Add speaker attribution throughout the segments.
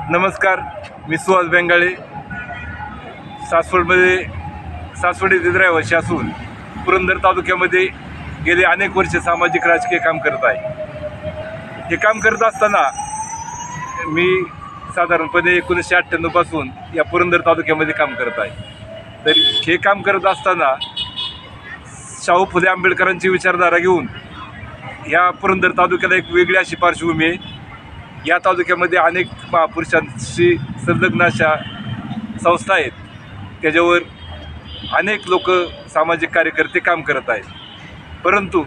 Speaker 1: नमस्कार, मी सुहास बेंगाळे. सासवडीचे रहिवासी असून पुरंदर तालुक्यामध्ये गेले अनेक वर्षे सामाजिक राजकीय काम करत आहे. हे काम करत असताना मी साधारणपणे 1998 पासून या पुरंदर तालुक्यामध्ये काम करत आहे. तर हे काम करत असताना शाहू फुले आंबेडकरांची विचारधारा घेऊन या पुरंदर तालुक्याला एक वेगळी अशी पार्श्वभूमी आहे. या तालुक्यामध्ये अनेक महापुरुषांशी संलग्न अशा संस्था आहेत. त्याच्यावर अनेक लोक सामाजिक कार्यकर्ते काम करत आहेत. परंतु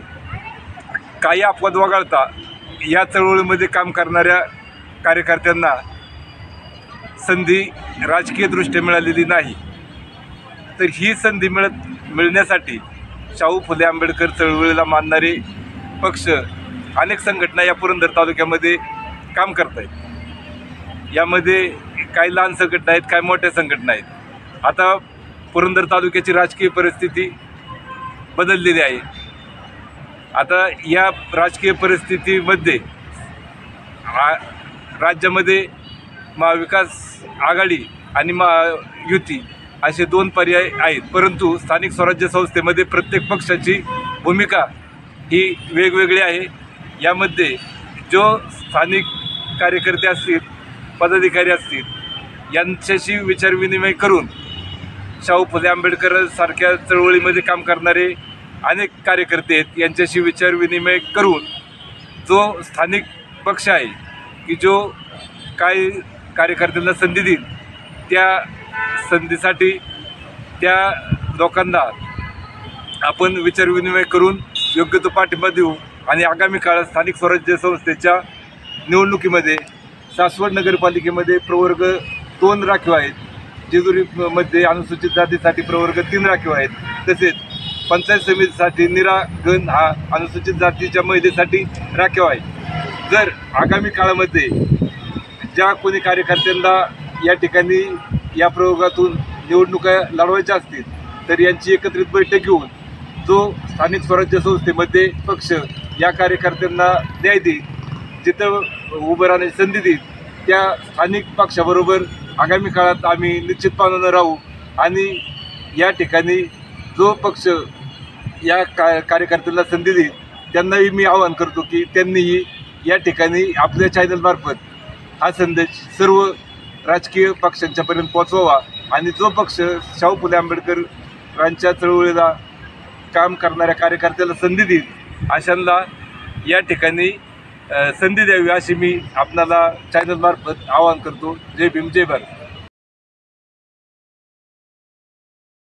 Speaker 1: काही अपवाद वगळता या चळवळीमध्ये काम करणाऱ्या कार्यकर्त्यांना संधी राजकीयदृष्ट्या मिळालेली नाही. तर ही संधी मिळण्यासाठी शाहू फुले आंबेडकर चळवळीला मानणारे पक्ष अनेक संघटना या पुरंदर तालुक्यामध्ये काम करत आहेत. यामध्ये काही लहान संघटना आहेत, काही मोठ्या संघटना आहेत. आता पुरंदर तालुक्याची राजकीय परिस्थिती बदललेली आहे. आता या राजकीय परिस्थितीमध्ये राज्यामध्ये महाविकास आघाडी आणि महायुती असे दोन पर्याय आहेत. परंतु स्थानिक स्वराज्य संस्थेमध्ये प्रत्येक पक्षाची भूमिका ही वेगवेगळी आहे. यामध्ये जो स्थानिक कार्यकर्ते असतील, पदाधिकारी असतील, यांच्याशी विचारविनिमय करून शाहू फुले आंबेडकर सारख्या चळवळीमध्ये काम करणारे अनेक कार्यकर्ते आहेत. यांच्याशी विचारविनिमय करून जो स्थानिक पक्ष आहे की जो काही कार्यकर्त्यांना संधी देईल, त्या संधीसाठी त्या लोकांना आपण विचारविनिमय करून योग्य तो पाठिंबा देऊ. आणि आगामी काळात स्थानिक स्वराज्य संस्थेच्या निवडणुकीमध्ये सासवड नगरपालिकेमध्ये प्रवर्ग 2 राखीव आहेत. जेजुरीमध्ये अनुसूचित जातीसाठी प्रवर्ग 3 राखीव आहेत. तसेच पंचायत समितीसाठी निरागण हा अनुसूचित जातीच्या महिलेसाठी राखीव आहे. जर आगामी काळामध्ये ज्या कोणी कार्यकर्त्यांना या ठिकाणी या प्रवर्गातून निवडणुका लढवायच्या असतील तर यांची एकत्रित बैठक घेऊन जो स्थानिक स्वराज्य संस्थेमध्ये पक्ष या कार्यकर्त्यांना न्याय देईल, जिथं उभं राहण्याची संधी देईल, त्या स्थानिक पक्षाबरोबर आगामी काळात आम्ही निश्चितपणानं राहू. आणि या ठिकाणी जो पक्ष या कार्यकर्त्यांना संधी देईल त्यांनाही मी आवाहन करतो की त्यांनीही या ठिकाणी आपल्या चॅनलमार्फत हा संदेश सर्व राजकीय पक्षांच्यापर्यंत पोचवावा. आणि जो पक्ष शाहू फुले आंबेडकरांच्या चळवळीला काम करणाऱ्या कार्यकर्त्याला संधी देईल अशांना या ठिकाणी संधी द्यावी अशी मी आपणाला चॅनलमार्फत आवाहन करतो. जय भीम, जय भारत.